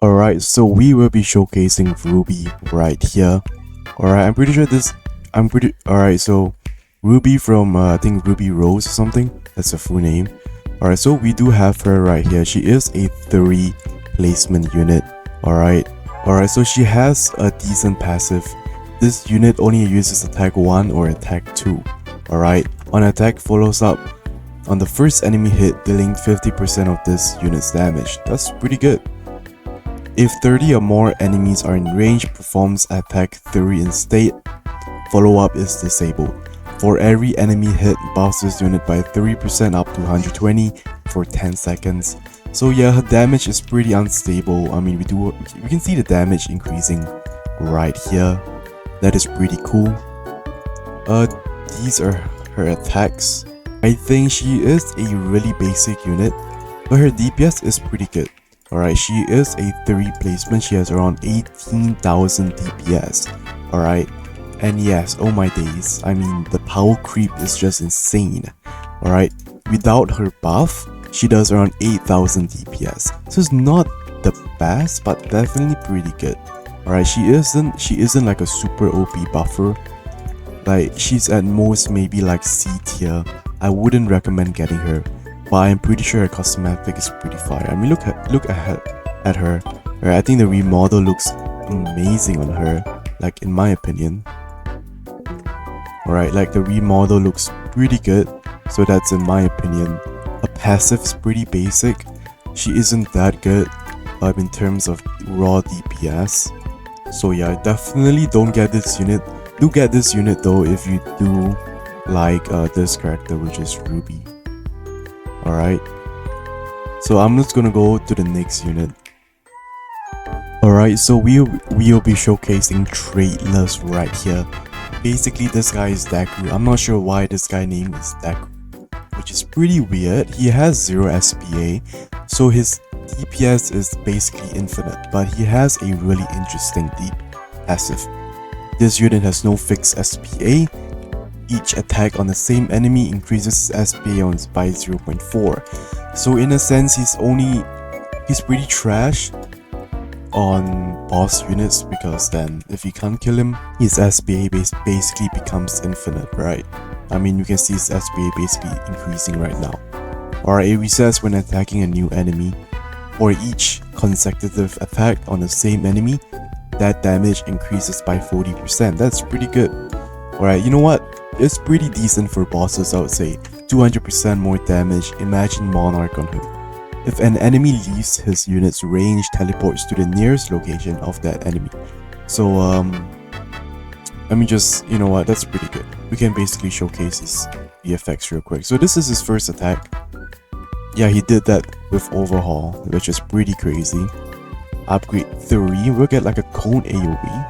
Alright, so we will be showcasing Ruby right here. Alright, I'm pretty sure alright, so Ruby from I think Ruby Rose or something. That's her full name. Alright, so we do have her right here. She is a 3 placement unit. Alright, so she has a decent passive. This unit only uses attack 1 or attack 2. Alright, on attack follows up on the first enemy hit, dealing 50% of this unit's damage. That's pretty good. If 30 or more enemies are in range, performs attack 3 instead. Follow-up is disabled. For every enemy hit, buffs this unit by 3% up to 120 for 10 seconds. So yeah, her damage is pretty unstable. I mean, we can see the damage increasing right here. That is pretty cool. These are her attacks. I think she is a really basic unit, but her DPS is pretty good. Alright, she is a 3 placement. She has around 18,000 DPS. Alright, and yes, oh my days, I mean, the power creep is just insane. Alright, without her buff, she does around 8,000 DPS. So it's not the best, but definitely pretty good. Alright, she isn't like a super OP buffer. Like, she's at most maybe like C tier. I wouldn't recommend getting her, but I'm pretty sure her cosmetic is pretty fire. I mean, look at her. Right, I think the remodel looks amazing on her, like in my opinion. Alright, like the remodel looks pretty good, so that's in my opinion. Her passive is pretty basic. She isn't that good in terms of raw DPS. So yeah, definitely don't get this unit. Do get this unit though if you do like this character, which is Ruby. Alright, so I'm just gonna go to the next unit. Alright, so we'll be showcasing Traitless right here. Basically, this guy is Deku. I'm not sure why this guy name is Deku, which is pretty weird. He has 0 SPA, so his DPS is basically infinite, but he has a really interesting deep passive. This unit has no fixed SPA. Each attack on the same enemy increases his SPA by 0.4. So in a sense, he's pretty trash on boss units, because then if you can't kill him, his SPA basically becomes infinite, right? I mean, you can see his SPA basically increasing right now. Alright, it resets when attacking a new enemy. For each consecutive attack on the same enemy, that damage increases by 40%. That's pretty good. Alright, you know what? It's pretty decent for bosses, I would say. 200% more damage. Imagine Monarch on him. If an enemy leaves his unit's range, teleports to the nearest location of that enemy. So I mean, just, you know what, that's pretty good. We can basically showcase his effects real quick. So this is his first attack. Yeah, he did that with Overhaul, which is pretty crazy. Upgrade 3, we'll get like a cone AoE.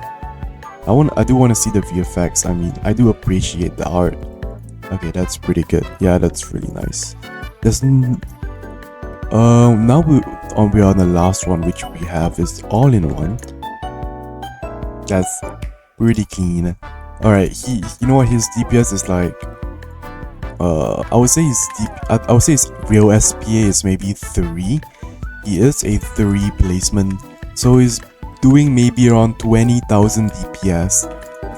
I do want to see the VFX. I mean, I do appreciate the art. Okay, that's pretty good. Yeah, that's really nice. Now we are on the last one, which we have is all-in-one. That's pretty keen. Alright, you know what, his DPS is like, I would say his real SPA is maybe 3. He is a 3 placement, so he's doing maybe around 20,000 DPS.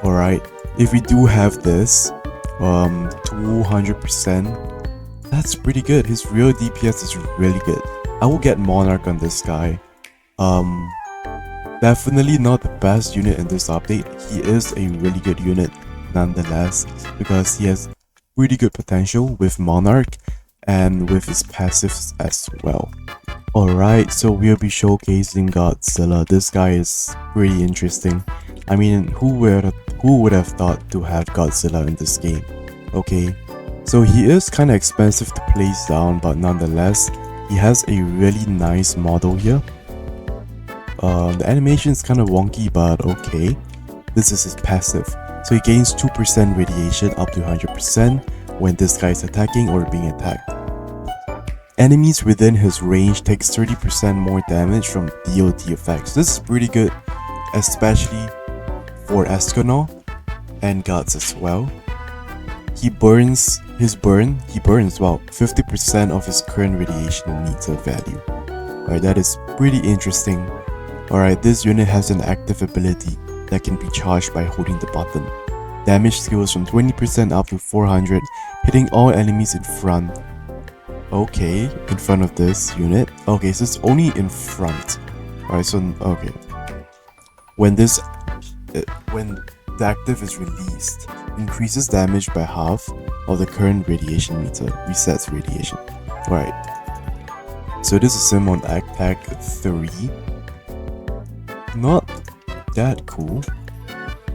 Alright, if we do have this 200%, that's pretty good. His real DPS is really good. I will get Monarch on this guy. Definitely not the best unit in this update. He is a really good unit nonetheless, because he has pretty good potential with Monarch and with his passives as well. Alright, so we'll be showcasing Godzilla. This guy is pretty interesting. I mean, who would have thought to have Godzilla in this game? Okay, so he is kind of expensive to place down, but nonetheless, he has a really nice model here. The animation is kind of wonky, but okay. This is his passive. So he gains 2% radiation up to 100% when this guy is attacking or being attacked. Enemies within his range takes 30% more damage from DOT effects. This is pretty good, especially for Escanor and Guts as well. He burns well 50% of his current radiation meter value. Alright, that is pretty interesting. Alright, this unit has an active ability that can be charged by holding the button. Damage scales from 20% up to 400, hitting all enemies in front. Okay, in front of this unit. Okay, so it's only in front. Alright, so okay. When the active is released, increases damage by half of the current radiation meter, resets radiation. Alright. So this is him on attack 3. Not that cool,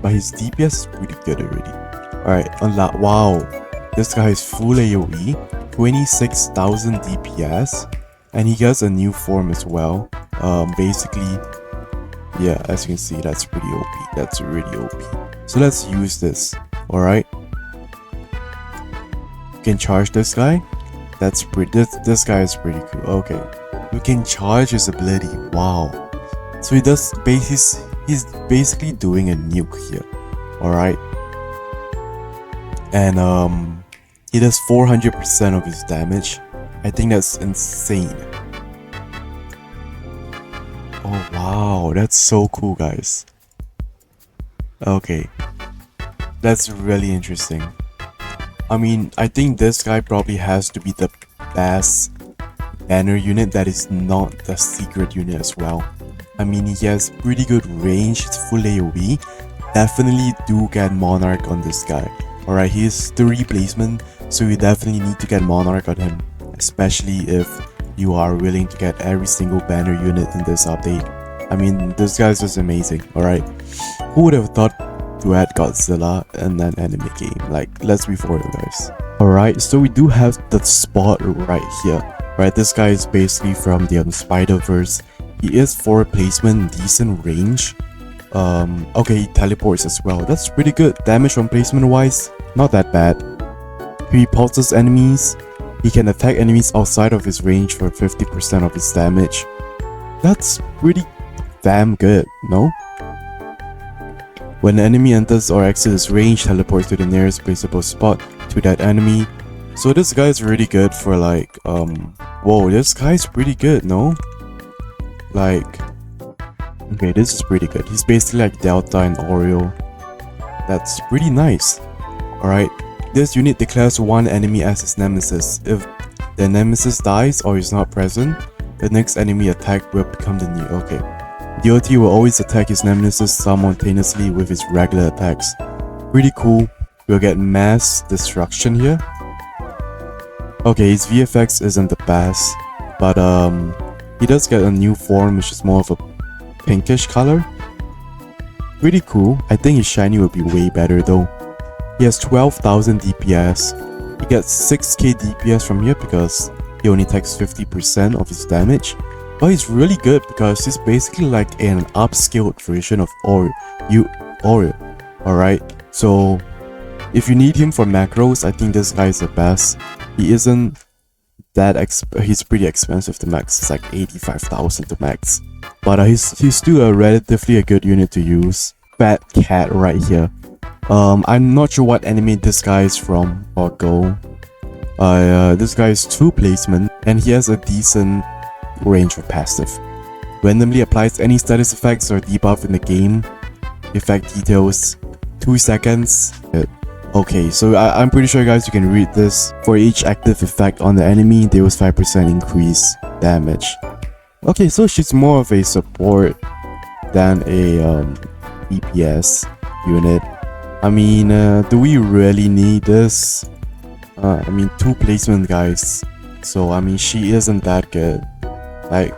but his DPS is pretty good already. Alright, wow, this guy is full AoE, 26,000 DPS, and he gets a new form as well. Basically, yeah, as you can see, that's pretty OP. That's really OP. So let's use this. Alright, you can charge this guy. That's pretty. This guy is pretty cool. Okay, we can charge his ability. Wow. So he's basically doing a nuke here, alright? And he does 400% of his damage. I think that's insane. Oh wow, that's so cool, guys. Okay, that's really interesting. I mean, I think this guy probably has to be the best banner unit that is not the secret unit as well. I mean, he has pretty good range, it's full AoE. Definitely do get Monarch on this guy. Alright, he is 3 placement, so you definitely need to get Monarch on him. Especially if you are willing to get every single banner unit in this update. I mean, this guy is just amazing, alright? Who would have thought to add Godzilla in an anime game? Like, let's be for real, guys. Alright, so we do have the spot right here. Right, this guy is basically from the Spider-Verse. He is 4 placement, decent range. Okay, he teleports as well. That's pretty good. Damage from placement wise, not that bad. He repulses enemies. He can attack enemies outside of his range for 50% of his damage. That's pretty damn good, no? When the enemy enters or exits his range, teleports to the nearest placeable spot to that enemy. So this guy is really good for like, whoa, this guy's pretty good, no? Like, okay, this is pretty good. He's basically like Delta and Oreo. That's pretty nice. Alright, this unit declares one enemy as his nemesis. If the nemesis dies or is not present, the next enemy attack will become the new. Okay, DOT will always attack his nemesis simultaneously with his regular attacks. Pretty cool. We'll get mass destruction here. Okay, his VFX isn't the best, but he does get a new form which is more of a pinkish color. Pretty cool. I think his shiny would be way better though. He has 12,000 DPS. He gets 6k DPS from here because he only takes 50% of his damage. But he's really good because he's basically like an upscaled version of Oreo. Alright, so if you need him for macros, I think this guy is the best. He isn't that he's pretty expensive to max. It's like 85,000 to max, but he's still a relatively good unit to use. Fat cat right here. I'm not sure what anime this guy is from or go. This guy is 2 placement and he has a decent range for passive. Randomly applies any status effects or debuff in the game. Effect details, 2 seconds. Okay, so I'm pretty sure, guys, you can read this. For each active effect on the enemy, there was 5% increase damage. Okay, so she's more of a support than a DPS unit. I mean, do we really need this? I mean, 2 placement, guys. So I mean, she isn't that good. Like,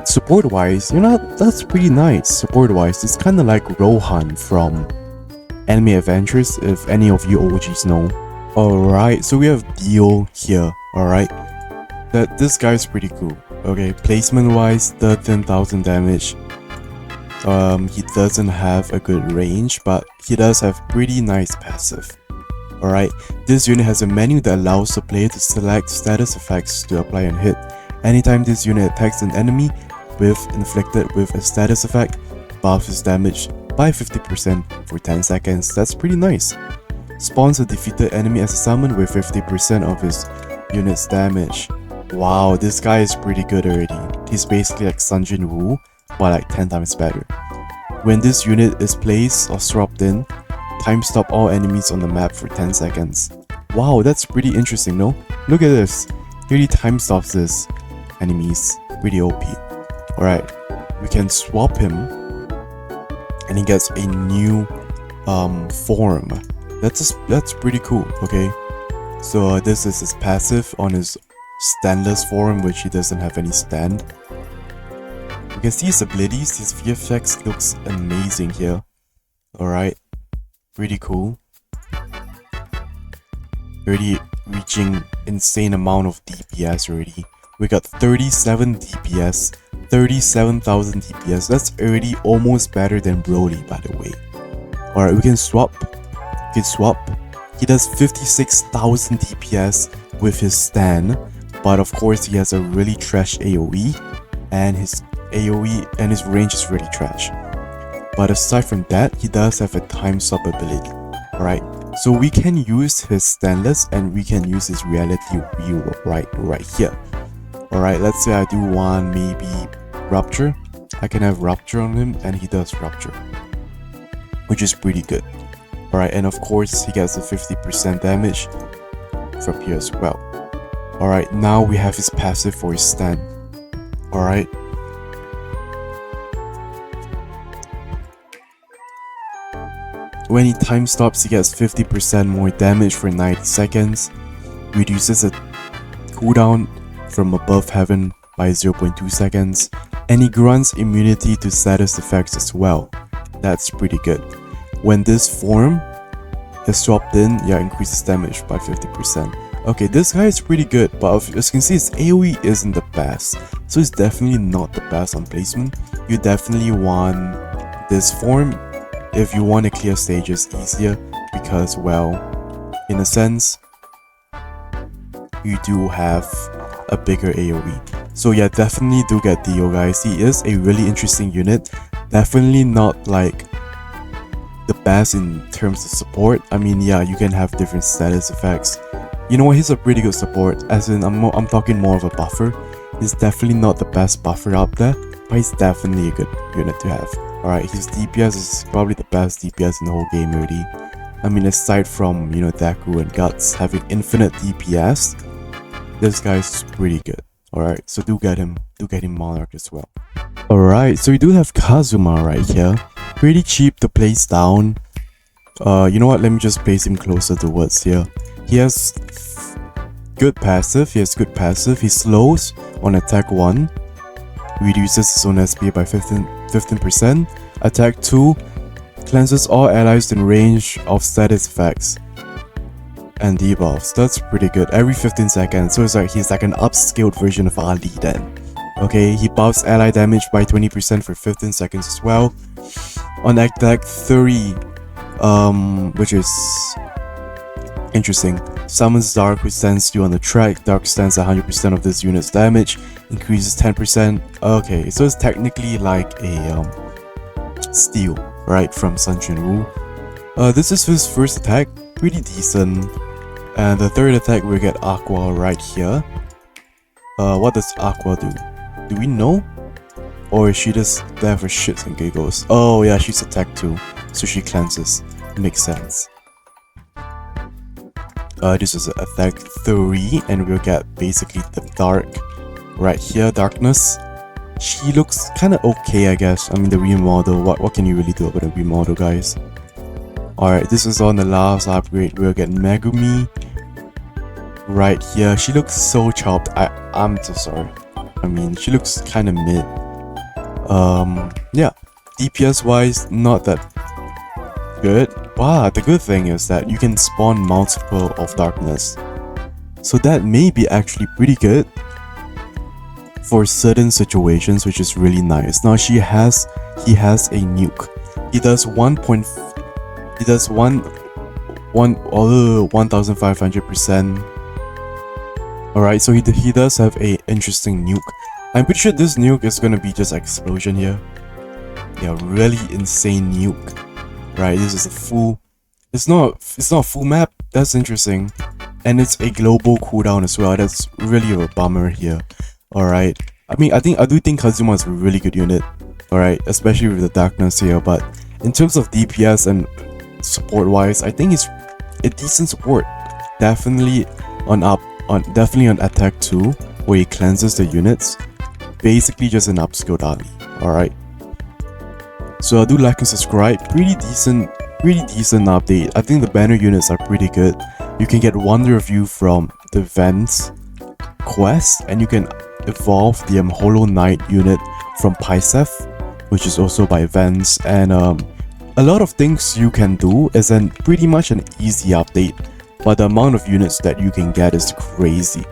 support wise, you know, that's pretty nice. Support wise, it's kind of like Rohan from Anime Adventures, if any of you OGs know. Alright, so we have Dio here, alright. This guy's pretty cool. Okay, placement wise, 13,000 damage. He doesn't have a good range, but he does have pretty nice passive. Alright, this unit has a menu that allows the player to select status effects to apply and hit. Anytime this unit attacks an enemy inflicted with a status effect, buffs his damage by 50% for 10 seconds. That's pretty nice. Spawns a defeated enemy as a summon with 50% of his unit's damage. Wow, this guy is pretty good already. He's basically like Sunjin Woo, but like 10 times better. When this unit is placed or swapped in, time stop all enemies on the map for 10 seconds. Wow, that's pretty interesting, no? Look at this. He really time stops this enemies. Pretty OP. Alright, we can swap him and he gets a new form. That's pretty cool, okay? So this is his passive on his standless form, which he doesn't have any stand. You can see his abilities. His VFX looks amazing here. Alright, pretty cool. Already reaching insane amount of DPS already. We got 37 DPS, 37,000 DPS. That's already almost better than Broly, by the way. Alright, we can swap. He does 56,000 DPS with his stand, but of course he has a really trash AoE, and his AoE and his range is really trash. But aside from that, he does have a time stop ability. Alright, so we can use his standless and we can use his reality wheel right here. Alright, let's say I do one maybe rupture. I can have rupture on him and he does rupture, which is pretty good. Alright, and of course he gets a 50% damage from here as well. Alright, now we have his passive for his stand. Alright. When he time stops, he gets 50% more damage for 90 seconds, reduces the cooldown from above heaven by 0.2 seconds, and he grants immunity to status effects as well. That's pretty good. When this form is swapped in, yeah, increases damage by 50%. Okay, this guy is pretty good, but as you can see, his AoE isn't the best, so it's definitely not the best on placement. You definitely want this form if you want to clear stages easier, because, well, in a sense, you do have a bigger AoE. So yeah, definitely do get Dio, guys. He is a really interesting unit. Definitely not like the best in terms of support. I mean, yeah, you can have different status effects. You know what, he's a pretty good support, as in I'm talking more of a buffer. He's definitely not the best buffer out there, but he's definitely a good unit to have. Alright, his DPS is probably the best DPS in the whole game already. I mean, aside from, you know, Deku and Guts having infinite DPS, this guy's pretty good. Alright, so do get him Monarch as well. Alright, so we do have Kazuma right here. Pretty cheap to place down. You know what, let me just place him closer towards here. He has good passive, he slows on attack 1, reduces his own SP by 15%, attack 2, cleanses all allies in range of status effects and debuffs. That's pretty good, every 15 seconds, so it's like he's like an upscaled version of Ali then. Okay, he buffs ally damage by 20% for 15 seconds as well. On attack 3, which is interesting, summons Dark, which sends you on the track. Dark stands 100% of this unit's damage, increases 10%. Okay, so it's technically like a steal, right, from Sun Wu. This is his first attack, pretty decent. And the third attack, we get Aqua right here. What does Aqua do? Do we know? Or is she just there for shits and giggles? Oh yeah, she's attack 2, so she cleanses. Makes sense. This is attack 3, and we'll get basically the dark right here, darkness. She looks kind of okay, I guess. I mean, the remodel, what can you really do about the remodel, guys? Alright, this is on the last upgrade. We'll get Megumi right here. She looks so chopped. I'm so sorry. I mean, she looks kind of mid. Yeah, DPS wise, not that good. Wow, the good thing is that you can spawn multiple of darkness, so that may be actually pretty good for certain situations, which is really nice. Now he has a nuke. He does 1500%. Alright, so he does have a interesting nuke. I'm pretty sure this nuke is gonna be just explosion here. Yeah, really insane nuke. Right, this is a full. It's not a full map. That's interesting, and it's a global cooldown as well. That's really a bummer here. All right, I do think Kazuma is a really good unit. alright, especially with the darkness here. But in terms of DPS and support wise, I think it's a decent support. Definitely on attack 2, where he cleanses the units. Basically just an upskilled army, alright. So do like and subscribe. Pretty decent update. I think the banner units are pretty good. You can get Wonder View from the Vents quest, and you can evolve the Hollow Knight unit from Pisef, which is also by Vents, and a lot of things you can do. Is pretty much an easy update, but the amount of units that you can get is crazy.